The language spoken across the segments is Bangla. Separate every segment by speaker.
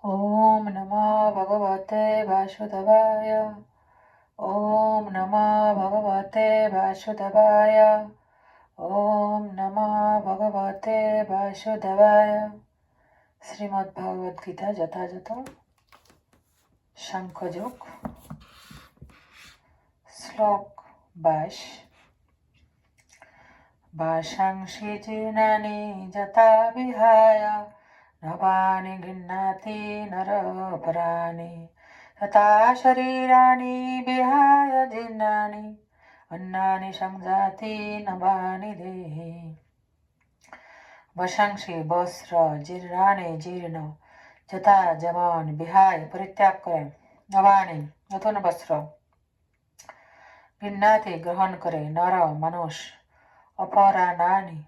Speaker 1: ॐ नमो भगवते वासुदेवाय। ॐ नमो भगवते वासुदेवाय। ॐ नमो भगवते वासुदेवाय। শ্রীমদ্ভগবদ্গীতা যথাযথ সাংখ্যযোগ শ্লোক 22। ভাষাংসি জীর্ণানি যথা বিহায় নবানি গৃহ্ণাতি নরপরাণি তথা শরীরাণি বিহায় জীর্ণানি অন্যানি সংযাতি নবানি দেহি। বসাংসি বস্ত্র জীর্ণানি জীর্ণ যথা যেমন বিহায় পরিত্যাগ করে, নবানি নতুন বস্ত্র, গৃহ্ণাতি গ্রহণ করে, নর মানুষ, অপরাণানি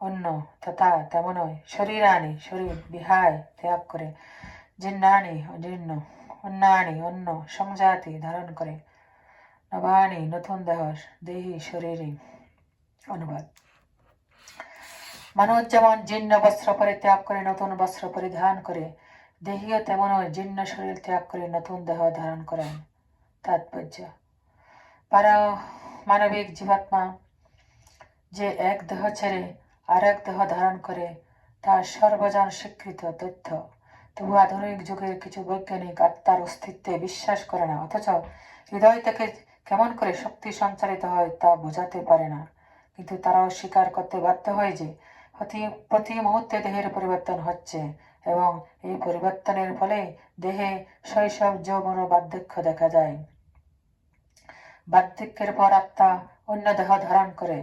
Speaker 1: অন্য তথা তেমনই, শরীরানি শরীর বিহায় ত্যাগ করে, জীর্ণানি জীর্ণ, অন্যানি অন্য, সংজাতি ধারণ করে, নবানি নতুন দেহ দেহি শরীরে। অনুবাদ: মানুষ যেমন জীর্ণ বস্ত্র পরিত্যাগ করে নতুন বস্ত্র পরিধান করে, দেহীও তেমনই জীর্ণ শরীর ত্যাগ করে নতুন দেহ ধারণ করেন। তাৎপর্য: মানবিক জীবাত্মা যে এক দেহ ছেড়ে আরেক দেহ ধারণ করে তা সর্বজন স্বীকৃত তথ্য। তবু আধুনিক যুগের কিছু বৈজ্ঞানিক আত্মার অস্তিত্বে বিশ্বাস করে না, অথচ হৃদয় থেকে কেমন করে শক্তি সঞ্চারিত হয় তা বোঝাতে পারে না। কিন্তু তারাও স্বীকার করতে বাধ্য হয় যে প্রতি মুহূর্তে দেহের পরিবর্তন হচ্ছে এবং এই পরিবর্তনের ফলে দেহে শৈশব, যৌবন ও বার্ধক্য দেখা যায়। বার্ধক্যের পর আত্মা অন্য দেহ ধারণ করে,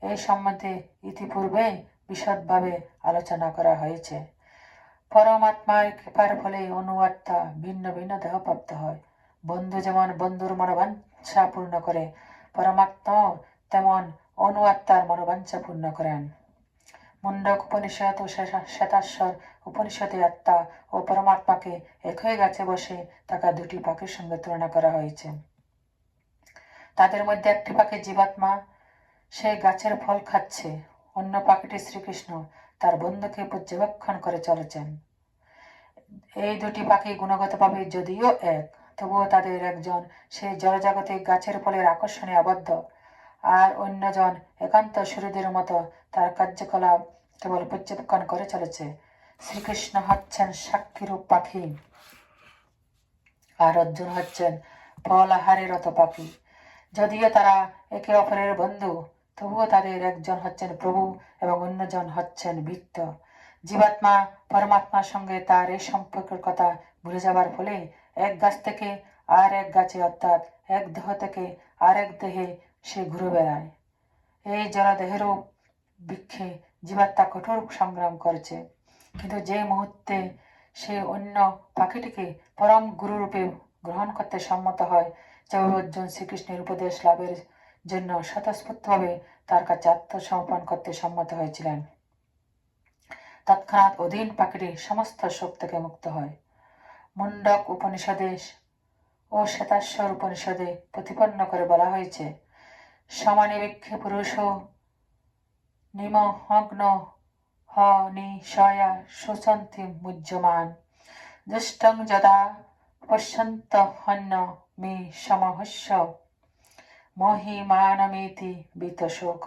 Speaker 1: এই সম্বন্ধে ইতিপূর্বে বিশদভাবে আলোচনা করা হয়েছে। পরমাত্মার কৃপার ফলে অনুআত্মা ভিন্ন ভিন্ন দেহ প্রাপ্ত হয়। বন্ধু যেমন বন্ধুর মনোবাঞ্ছা পূর্ণ করে, পরমাত্মাও তেমন অনুআত্মার মনোবাঞ্ছা পূর্ণ করেন। মুন্ডক উপনিষদ ও শ্বেতাশ্বর উপনিষদে আত্মা ও পরমাত্মাকে একই গাছে বসে থাকা দুটি পাখির সঙ্গে তুলনা করা হয়েছে। তাদের মধ্যে একটি পাখি জীবাত্মা, সে গাছের ফল খাচ্ছে। অন্য পাখিটি শ্রীকৃষ্ণ তার বন্ধুকে পর্যবেক্ষণ করে চলেছেন। এই দুটি পাখি গুণগতভাবে যদিও এক, তবুও তাদের একজন সেই জড়জাগতিক গাছের ফলের আকর্ষণে আবদ্ধ, আর অন্যজন একান্ত সুহৃদের মতো তার কার্যকলাপ কেবল পর্যবেক্ষণ করে চলেছে। শ্রীকৃষ্ণ হচ্ছেন সাক্ষীরূপ পাখি, আর অর্জুন হচ্ছেন ফল আহারে রত পাখি। যদিও তারা একে অপরের বন্ধু, তবুও তাদের একজন হচ্ছেন প্রভু এবং অন্যজন হচ্ছেন ভৃত্য। জীবাত্মা পরমাত্মার সঙ্গে তার এই সম্পর্কের কথা ভুলে যাবার ফলে এক গাছ থেকে আর এক গাছে, অর্থাৎ এক দেহ থেকে আরেক দেহে সে ঘুরে বেড়ায়। এই জড়দেহেরও বৃক্ষে জীবাত্মা কঠোর সংগ্রাম করেছে, কিন্তু যে মুহূর্তে সে অন্য পাখিটিকে পরম গুরুরূপে গ্রহণ করতে সম্মত হয়, যেভাবে অর্জুন শ্রীকৃষ্ণের উপদেশ লাভের জন্য স্বতঃস্ফূর্তভাবে তার কাছে আত্মসমর্পণ করতে সম্মত হয়েছিলেন, তৎক্ষণাৎ অধীন পাখিটি সমস্ত শোক থেকে মুক্ত হয়। মুন্ডক উপনিষদে ও শ্বেতাশ্বর উপনিষদে প্রতিপন্ন করে বলা হয়েছে, সমানে বৃক্ষে পুরুষ নিমগ্ন হ নিশয়া শোচন্তি মুহ্যমান দুষ্টং যদা পশ্যন্ত হন্য মে সমহস্য মহিমানমেতি বীতশোক।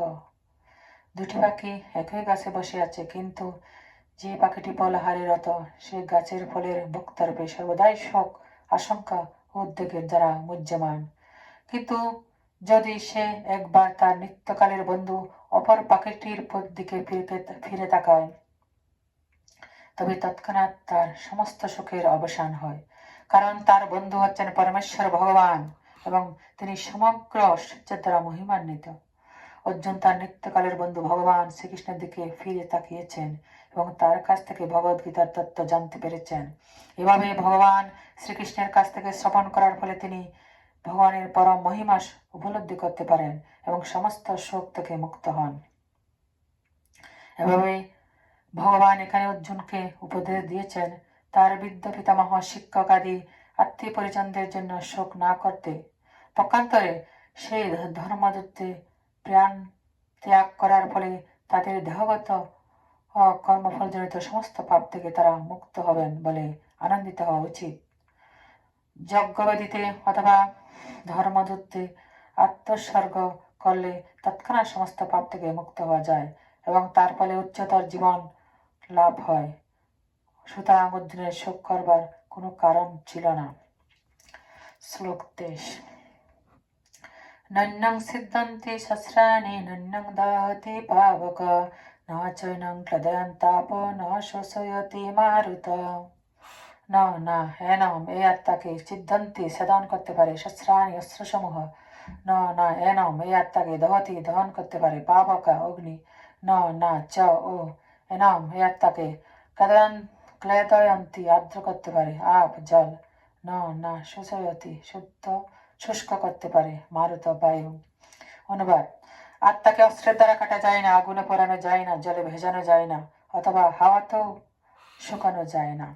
Speaker 1: দুটি পাখি একই গাছে বসে আছে, কিন্তু যে পাখিটি ফলাহারে রত, সে গাছের ফলের ভোক্তারূপে সর্বদাই শোক, আশঙ্কা ও উদ্বেগের দ্বারা মুহ্যমান। কিন্তু যদি সে একবার তার নিত্যকালের বন্ধু অপর পাখিটির দিকে ফিরে তাকায়, তবে তৎক্ষণাৎ তার সমস্ত সুখের অবসান হয়, কারণ তার বন্ধু হচ্ছেন পরমেশ্বর ভগবান এবং তিনি সমগ্র ঐশ্বর্যের দ্বারা মহিমান্বিত। অর্জুন তার নিত্যকালের বন্ধু ভগবান শ্রীকৃষ্ণের দিকে ফিরে তাকিয়েছেন এবং তার কাছ থেকে ভগবদ্গীতার তত্ত্ব জানতে পেরেছেন। এভাবে ভগবান শ্রীকৃষ্ণের কাছ থেকে শ্রবণ করার ফলে তিনি ভগবানের পরম মহিমা উপলব্ধি করতে পারেন এবং সমস্ত শোক থেকে মুক্ত হন। এভাবে ভগবান এখানে অর্জুনকে উপদেশ দিয়েছেন তার বৃদ্ধ পিতামহ, শিক্ষক আদি আত্মীয় পরিজনদের জন্য শোক না করতে। পক্ষান্তরে সেই ধর্মযুদ্ধে প্রাণ ত্যাগ করার ফলে তাদের দেহগত ও কর্মফলজনিত সমস্ত পাপ থেকে তারা মুক্ত হবেন বলে আনন্দিত হওয়া উচিত। যজ্ঞবেদিতে অথবা ধর্মযুদ্ধে আত্মোৎসর্গ করলে তৎক্ষণাৎ সমস্ত পাপ থেকে মুক্ত হওয়া যায় এবং তার ফলে উচ্চতর জীবন লাভ হয়। সুতরাং অর্জুনের শোক করবার কোনো কারণ ছিল না। শ্লোক 23। নন্যং সিদ্ধন্তি শস্ত্রাণি নন্যং দাহতি পাবক ন চৈনং ক্লেদয়ন্তাপ ন শোষয়তি মারুত। না না এনম এই আত্মাকে সিদ্ধন্তি সাধন করতে পারে শস্ত্রাণি অস্ত্রসমূহ। না না এনম এই আত্মাকে দহতি দহন করতে পারে পাবকা অগ্নি। না না চ ও এনম এই আত্মাকে ক্লেদয়ন্তি আর্দ্র করতে পারে আপ জল। না না শোষয়তি শুদ্ধ শুষ্ক করতে পারে মারুত বায়ু। অনুবাদ: আত্মাকে অস্ত্রের দ্বারা কাটা যায় না, আগুনে পোড়ানো যায় না, জলে ভেজানো যায় না, অথবা হাওয়াতেও শুকানো যায় না।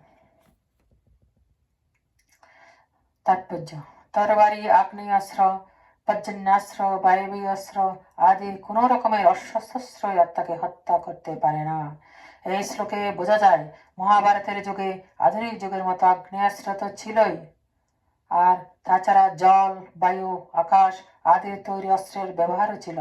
Speaker 1: তাৎপর্য: তরবারি, আগ্নেয়াস্ত্র, পর্জন্যাস্ত্র, বায়বীয় অস্ত্র আদি কোন রকমের অস্ত্রশস্ত্রই আত্মাকে হত্যা করতে পারে না। এই শ্লোকে বোঝা যায় মহাভারতের যুগে আধুনিক যুগের মতো আগ্নেয়াস্ত্র তো ছিলই, আর তাছাড়া জল, বায়ু, আকাশ আদির তৈরি অস্ত্রের ব্যবহারও ছিল।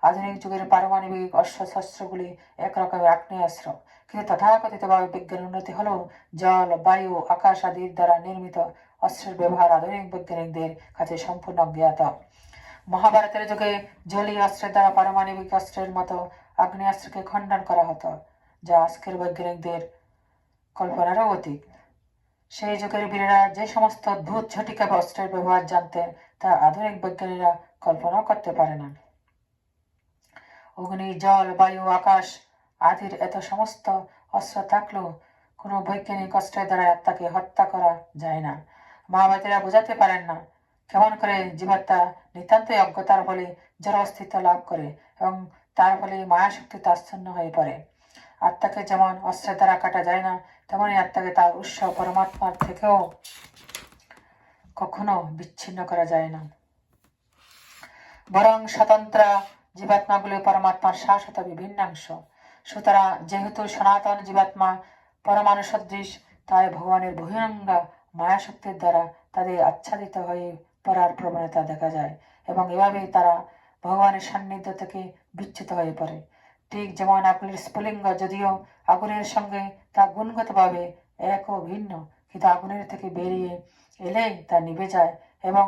Speaker 1: আধুনিক যুগের পারমাণবিক অস্ত্রশস্ত্রগুলি একরকমের আগ্নেয়াস্ত্র, কিন্তু তথাকথিতভাবে বিজ্ঞান উন্নতি হলেও জল, বায়ু, আকাশ আদির দ্বারা নির্মিত অস্ত্রের ব্যবহার আধুনিক বৈজ্ঞানিকদের কাছে সম্পূর্ণ অজ্ঞাত। মহাভারতের যুগে জলীয় অস্ত্রের দ্বারা পারমাণবিক অস্ত্রের মতো আগ্নেয়াস্ত্রকে খণ্ডন করা হতো, যা আজকের বৈজ্ঞানিকদের কল্পনারও অতীত। সেই যুগের বীরেরা যে সমস্ত অদ্ভুত ঝটিকা অস্ত্রের ব্যবহার জানতেন তা আধুনিক বৈজ্ঞানিকরা কল্পনাও করতে পারে না। অগ্নি, জল, বায়ু, আকাশ আদির এত সমস্ত অস্ত্র থাকলেও কোনো বৈজ্ঞানিক অস্ত্রের দ্বারা আত্মাকে হত্যা করা যায় না। মহাবাদীরা বোঝাতে পারেন না কেমন করে জীবাত্মা নিতান্তই অজ্ঞতার ফলে জড় অস্তিত্ব লাভ করে এবং তার ফলে মায়াশক্তিতে আচ্ছন্ন হয়ে পড়ে। আত্মাকে যেমন অস্ত্রের দ্বারা কাটা যায় না, তেমনি আত্মাকে তার উৎস পরমাত্মার থেকেও কখনো বিচ্ছিন্ন করা যায় না। বরং স্বতন্ত্র জীবাত্মাগুলো পরমাত্মার শাশ্বত বিভিন্নাংশ। সুতরাং যেহেতু সনাতন জীবাত্মা পরমাণু সদৃশ, তাই ভগবানের বহিরঙ্গ মায়াশক্তির দ্বারা তাদের আচ্ছাদিত হয়ে পড়ার প্রবণতা দেখা যায় এবং এভাবেই তারা ভগবানের সান্নিধ্য থেকে বিচ্যুত হয়ে পড়ে। ঠিক যেমন আগুনের স্ফুলিঙ্গ যদিও আগুনের সঙ্গে তা গুণগতভাবে এক ও ভিন্ন, কিন্তু আগুনের থেকে বেরিয়ে এলেই তা নিভে যায় এবং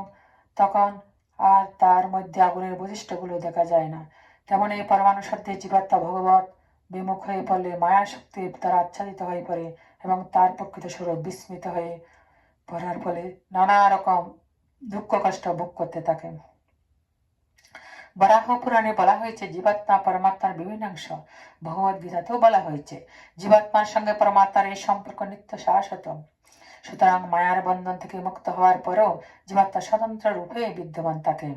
Speaker 1: তখন আর তার মধ্যে আগুনের বৈশিষ্ট্যগুলো দেখা যায় না। তেমন এই পরমাণু সত্যি জীবাত্মা ভগবত বিমুখ হয়ে পড়লে মায়া শক্তির দ্বারা আচ্ছাদিত হয়ে পড়ে এবং তার প্রকৃত স্বরূপ বিস্মৃত হয়ে পড়ার ফলে নানা রকম দুঃখ কষ্ট ভোগ করতে থাকে। বরাহ পুরাণে বলা হয়েছে জীবাত্মা পরমাত্মার বিভিন্নাংশ। ভগবত গীতাতেও বলা হয়েছে জীবাত্মার সঙ্গে পরমাত্মার এই সম্পর্ক নিত্য শাশ্বত। সুতরাং মায়ার বন্ধন থেকে মুক্ত হওয়ার পরেও জীবাত্মা স্বতন্ত্র রূপে বিদ্যমান থাকে,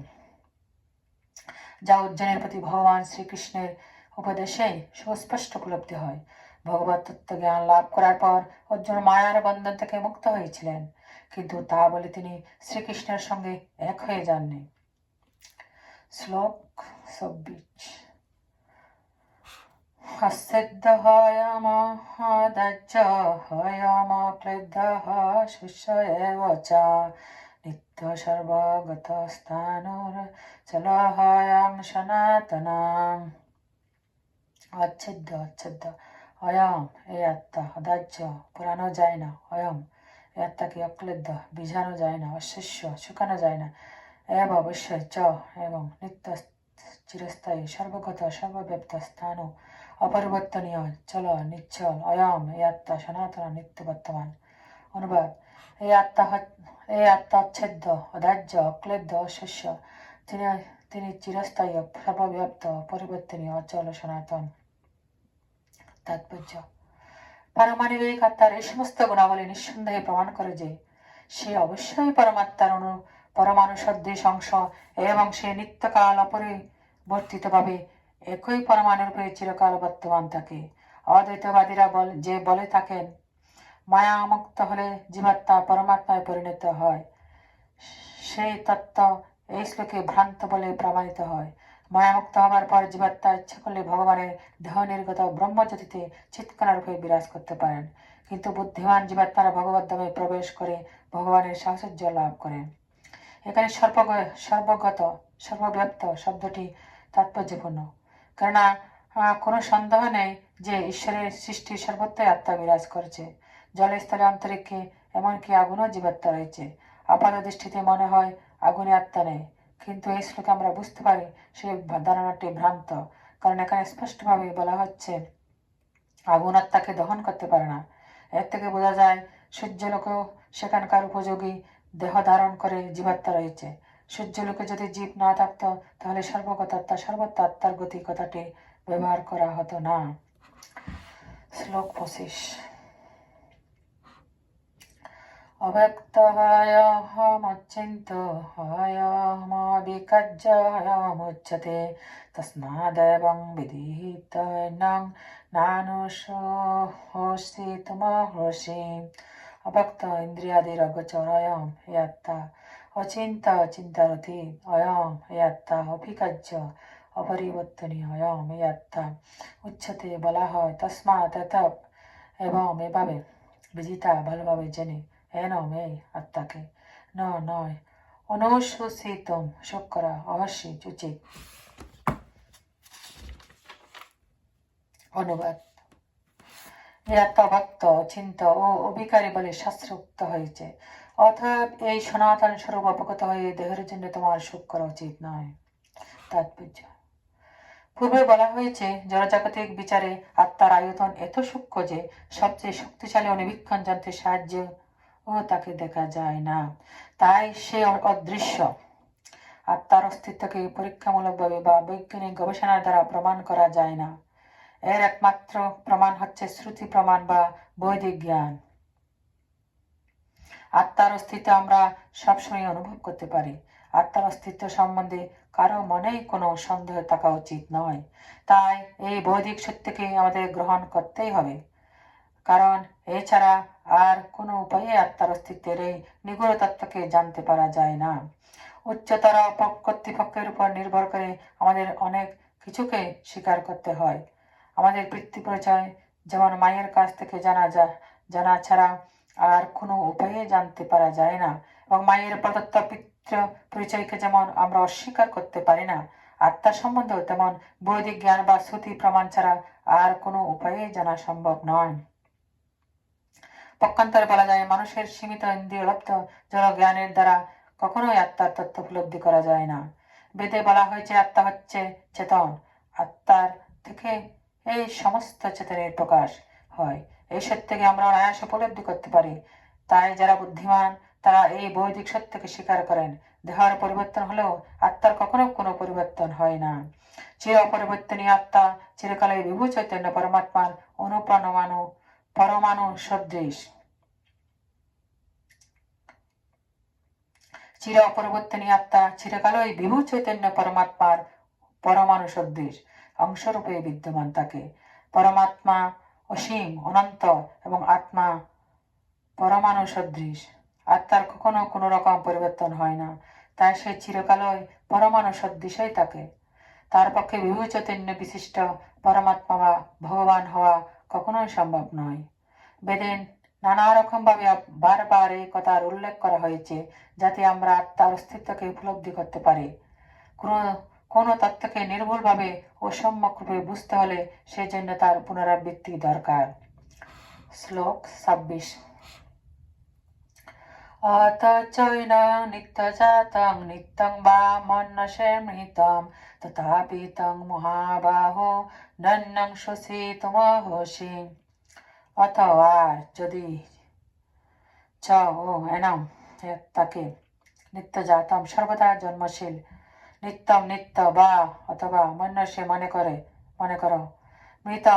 Speaker 1: যা অর্জুনের প্রতি ভগবান শ্রীকৃষ্ণের উপদেশে সুস্পষ্ট উপলব্ধি হয়। ভগবত তত্ত্ব জ্ঞান লাভ করার পর অর্জুন মায়ার বন্ধন থেকে মুক্ত হয়েছিলেন, কিন্তু তা বলে তিনি শ্রীকৃষ্ণের সঙ্গে এক হয়ে যাননি। শ্লোক 24। হস্যদ্যহয়ামহদাজ্যহয়ামক্লেদ্যহ শিষ্য এব চ নিত্য সর্বগতস্থানুর চলহয়াং সনাতনাম। অচ্ছেদ্য অচ্ছেদ্য, অয়ম এই আত্মা, অদাহ্য পোড়ানো যায় না, অয়ম এই আত্মাকে অক্লেদ্য ভিজানো যায় না, অশিষ্য শুকানো যায় না, এব অবশ্যই চ এবং নিত্য চিরস্থায়ী সর্বগত সর্বব্যাপ্ত স্থান অপরিবর্তনীয় চল নিশ্চল অয়ম এই আত্মা সনাতন নিত্য বর্তমান। অনুবাদ: এই আত্মা অচ্ছেদ্য, অদাহ্য, অক্লেদ্য, অশস্য। তিনি চিরস্থায়ী, সর্বব্যাপ্ত, পরিবর্তনীয়, অচল, সনাতন। তাৎপর্য: পারমাণবিক আত্মার এই সমস্ত গুণাবলী নিঃসন্দেহে প্রমাণ করে যে সে অবশ্যই পরমাত্মার পরমাণু সদৃশ অংশ এবং সে নিত্যকাল অপরিবর্তিতভাবে একই পরমাণুর উপরে চিরকাল বর্তমান থাকে। অদ্বৈতবাদীরা যে বলে থাকেন মায়া মুক্ত হলে জীবাত্মা পরমাত্মায় পরিণত হয়, সেই তত্ত্ব এই শ্লোকে ভ্রান্ত বলে প্রমাণিত হয়। মায়ামুক্ত হবার পর জীবাত্মা ইচ্ছা করলে ভগবানের দেহ নির্গত ব্রহ্মজ্যোতিতে চিৎকার রূপে বিরাজ করতে পারেন, কিন্তু বুদ্ধিমান জীবাত্মারা ভগবত ধামে প্রবেশ করে ভগবানের সাহচর্য লাভ করেন। এখানে সর্বগত সর্বব্যাপ্ত শব্দটি তাৎপর্যপূর্ণ, কেননা কোনো সন্দেহ নেই যে ঈশ্বরের সৃষ্টি সর্বত্রই আত্মা বিরাজ করছে। জলে স্থলে অন্তরিক্ষে এমনকি আগুনও জীবাত্মা রয়েছে। আপাত দৃষ্টিতে মনে হয় আগুনে আত্মা নেই, কিন্তু এই শ্লোকে আমরা বুঝতে পারি সেই ধারণাটি ভ্রান্ত, কারণ এখানে স্পষ্টভাবে বলা হচ্ছে আগুন আত্মাকে দহন করতে পারে না। এর থেকে বোঝা যায় সূর্যলোকেও সেখানকার উপযোগী দেহ ধারণ করে জীবাত্মা রয়েছে। সূর্যলোকে যদি জীব না থাকতো তাহলে সর্বগত আত্মা সর্বত্র আত্মার গতি কথাটি ব্যবহার করা হতো না। শ্লোক 25। अव्यक्तहमचिन्तहयमविकज्यहयमुच्यते तस्मादेवं विदितैनं नानुषोऽस्तित्वमहर्षि। अव्यक्त इन्द्रियादिरगोचरयं यत्ता अचिन्त चिन्तरति अयं यत्ता अभिकज्य अपरिवर्तनीय अयं यत्ता উচ্চতে বলা হয় তস্মাৎ অতএব এবং এভাবে বিজিতা ভালোভাবে জেনে এনম এই আত্মাকে নয় অনুশোষিতম শোক করা অবশ্যই উচিত। অনুবাদ: এই আত্মা ভক্ত, চিন্ত ও অভিকারী বলে শাস্ত্রে উক্ত হয়েছে। অতএব এই সনাতন স্বরূপ অবগত হয়ে দেহের জন্য তোমার শোক করা উচিত নয়। তাৎপর্য: পূর্বে বলা হয়েছে জড়জাগতিক বিচারে আত্মার আয়তন এত সূক্ষ্ম যে সবচেয়ে শক্তিশালী অনিবীক্ষণ যন্ত্রের সাহায্যে ও তাকে দেখা যায় না, তাই সে অদৃশ্য। আত্মার অস্তিত্বকে পরীক্ষামূলকভাবে বা বৈজ্ঞানিক গবেষণার দ্বারা প্রমাণ করা যায় না। এর একমাত্র প্রমাণ হচ্ছে শ্রুতি প্রমাণ বা বৈদিক জ্ঞান। আত্মার অস্তিত্ব আমরা সবসময় অনুভব করতে পারি। আত্মার অস্তিত্ব সম্বন্ধে কারো মনেই কোনো সন্দেহ থাকা উচিত নয়। তাই এই বৈদিক সত্যকে আমাদের গ্রহণ করতেই হবে, কারণ এছাড়া আর কোনো উপায়ে আত্মার অস্তিত্বের এই নিগূঢ় তত্ত্বকে জানতে পারা যায় না। উচ্চতর কর্তৃপক্ষের উপর নির্ভর করে আমাদের অনেক কিছুকে স্বীকার করতে হয়। আমাদের বৃত্তি পরিচয় যেমন মায়ের কাছ থেকে জানা ছাড়া আর কোনো উপায়ে জানতে পারা যায় না, এবং মায়ের প্রদত্ত পিতৃ পরিচয়কে যেমন আমরা অস্বীকার করতে পারি না, আত্মার সম্বন্ধেও তেমন বৈদিক জ্ঞান বা শ্রুতি প্রমাণ ছাড়া আর কোনো উপায়ে জানা সম্ভব নয়। পক্ষান্তরে বলা যায় মানুষের সীমিত ইন্দ্রিয় লব্ধ জড় জ্ঞানের দ্বারা কখনোই আত্মার তত্ত্ব উপলব্ধি করা যায় না। বেদে বলা হয়েছে আত্মা হচ্ছে চেতন, আত্মার থেকে এই সমস্ত চেতনের প্রকাশ হয়। এই সত্যকে আমরা অনায়াস উপলব্ধি করতে পারি। তাই যারা বুদ্ধিমান তারা এই বৈদিক সত্যকে স্বীকার করেন। দেহের পরিবর্তন হলেও আত্মার কখনো কোনো পরিবর্তন হয় না। চির অপরিবর্তনীয় আত্মা চিরকালে বিভু চৈতন্য পরমাত্মার পরমাণু সদৃশ। চির অপরিবর্তনীয় আত্মা চিরকালই বিভু চৈতন্য পরমাত্মার পরমাণু সদৃশ অংশরূপে বিদ্যমান থাকে। পরমাত্মা অসীম, অনন্ত এবং আত্মা পরমাণু সদৃশ। আত্মার কখনো কোনো রকম পরিবর্তন হয় না, তাই সে চিরকালই পরমাণু সদৃশই থাকে। তার পক্ষে বিভু চৈতন্য বিশিষ্ট পরমাত্মা বা ভগবান হওয়া কখনোই সম্ভব নয়। বেদে নানা রকম ভাবে বারবার এই কথার উল্লেখ করা হয়েছে যাতে আমরা আত্মার অস্তিত্বকে উপলব্ধি করতে পারি। কোন তত্ত্বকে নির্ভুলভাবে ও সম্যকরূপে বুঝতে হলে সেজন্য তার পুনরাবৃত্তি দরকার। শ্লোক 26। অতচৈনং নিত্যজাতং নিত্যং বা মন্যসেমৃতং তথাপি তং মহাবাহো নন্যং শোষিতুমর্হসি। অথবা যদি এনম তাকে নিত্যজাতম সর্বদা জন্মশীল, নিত্যম নিত্য বা অথবা মন্যসে মনে করো, মৃত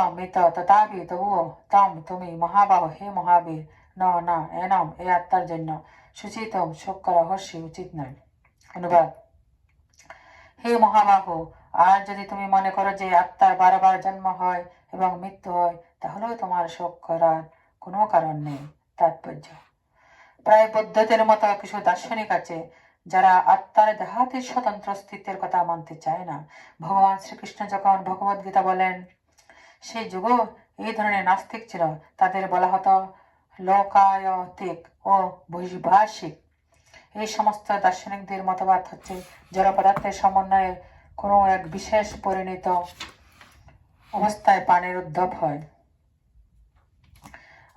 Speaker 1: তথাপি তবুও তম তুমি মহাবাহ হে মহাবীর না এনম এই আত্মার জন্য সুচিতম শোক করা অবশ্যই উচিত নয়। অনুবাদ: হে মহাবাহু, আর যদি তুমি মনে করো যে আত্মার বারবার জন্ম হয় এবং মৃত্যু হয় তাহলেও তোমার শোক করার কোনো কারণ নেই। তাৎপর্য: প্রায় বৌদ্ধদের মতো কিছু দার্শনিক আছে যারা আত্মার দেহাতের স্বতন্ত্র অস্তিত্বের কথা মানতে চায় না। ভগবান শ্রীকৃষ্ণ যখন ভগবদ গীতা বলেন, সেই যুগও এই ধরনের নাস্তিক ছিল। তাদের বলা হতো লোকায়তিক ও বহির্ভাষিক। এই সমস্ত দার্শনিকদের মতবাদ হচ্ছে জড় পদার্থের সমন্বয়ের কোনো এক বিশেষ পরিণত অবস্থায় প্রাণের উদ্ভব হয়।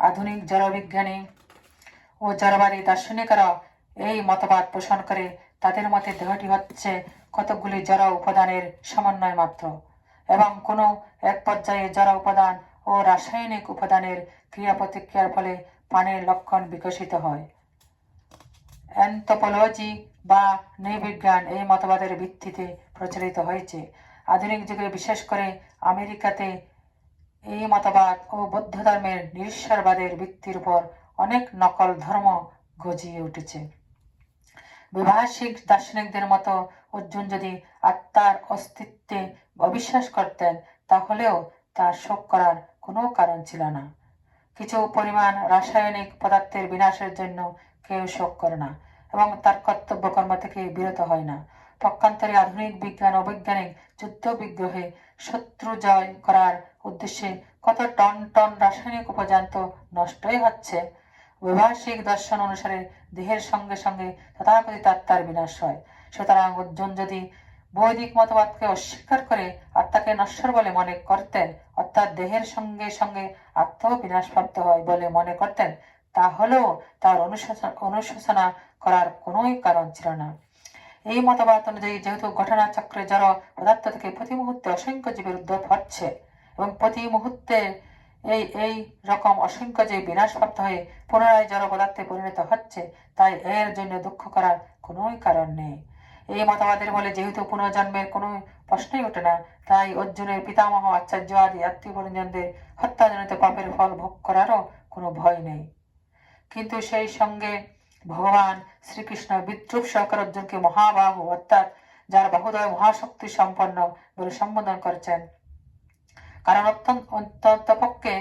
Speaker 1: আধুনিক জড়বিজ্ঞানী ও জড়বাদী দার্শনিকরা এই মতবাদ পোষণ করে। তাদের মতে দেহটি হচ্ছে কতকগুলি জড় উপাদানের সমন্বয় মাত্র এবং কোনো এক পর্যায়ে জড় উপাদান ও রাসায়নিক উপাদানের ক্রিয়া প্রতিক্রিয়ার ফলে প্রাণের লক্ষণ বিকশিত হয়। অ্যানথ্রোপোলজি বা নৃবিজ্ঞান এই মতবাদের ভিত্তিতে প্রচলিত হয়েছে। আধুনিক যুগে বিশেষ করে আমেরিকাতে এই মতবাদ ও বৌদ্ধ ধর্মের নিরীশ্বরবাদের ভিত্তির উপর অনেক নকল ধর্ম গজিয়ে উঠেছে। বিভাষিক দার্শনিকদের মতো অর্জুন যদি আত্মার অস্তিত্বে অবিশ্বাস করতেন, তাহলেও তার শোক করার কোনো কারণ ছিল না। কিছু পরিমাণ রাসায়নিক পদার্থের বিনাশের জন্য কেউ শোক করে না এবং তার কর্তব্য কর্ম থেকে বিরত হয় না। পক্ষান্তরে আধুনিক বিজ্ঞান ও বৈজ্ঞানিক যুদ্ধ বিগ্রহে শত্রু জয় করার উদ্দেশ্যে কত টন টন রাসায়নিক উপাদান তো নষ্টই হচ্ছে। বৈভাষিক দর্শন অনুসারে দেহের সঙ্গে সঙ্গে তথাকথিত আত্মার বিনাশ হয়। সুতরাং অর্জুন যদি বৈদিক মতবাদকে অস্বীকার করে আত্মাকে নশ্বর বলে মনে করতেন, অর্থাৎ দেহের সঙ্গে সঙ্গে আত্মাও বিনাশপ্রাপ্ত হয় বলে মনে করতেন, তাহলেও তার অনুশোচনা করার কোনোই কারণ ছিল না। এই মতবাদ অনুযায়ী যেহেতু ঘটনাচক্রে জড় পদার্থ থেকে প্রতি মুহূর্তে অসংখ্য জীবের উদ্ভব হচ্ছে এবং প্রতি মুহূর্তে এই রকম অসংখ্য জীব বিনাশপ্রাপ্ত হয়ে পুনরায় জড় পদার্থে পরিণত হচ্ছে, তাই এর জন্য দুঃখ করার কোনোই কারণ নেই। এই মতবাদের বলে যেহেতু পুনর্জন্মের কোনো প্রশ্নই ওঠে না, তাই অর্জুনের পিতামহ আচার্য আদি আত্মীয় পরিজনদের হত্যাজনিত পাপের ফল ভোগ করারও কোনো ভয় নেই। কিন্তু সেই সঙ্গে ভগবান শ্রীকৃষ্ণ বিদ্রুপ সহকারে অর্জুনকে মহাবাহু অর্থাৎ যার বাহুদয় মহাশক্তি সম্পন্ন বলে সম্বোধন করেছেন, কারণ অত্যন্ত পক্ষে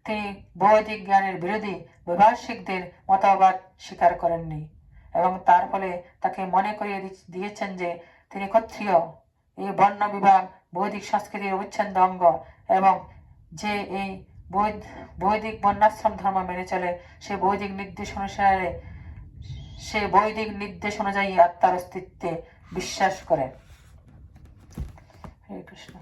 Speaker 1: তিনি বৈদিক জ্ঞানের বিরোধী বৈভাষিকদের মতবাদ স্বীকার করেননি এবং তার ফলে তাকে মনে করিয়ে দিয়েছেন যে তিনি ক্ষত্রিয়। এই বর্ণ বিভাগ বৈদিক সংস্কৃতির অবিচ্ছেদ্য অঙ্গ এবং যে এই বৈদিক বর্ণাশ্রম ধর্ম মেনে চলে সে বৈদিক নির্দেশ অনুযায়ী আত্মার অস্তিত্বে বিশ্বাস করে। হরে কৃষ্ণ।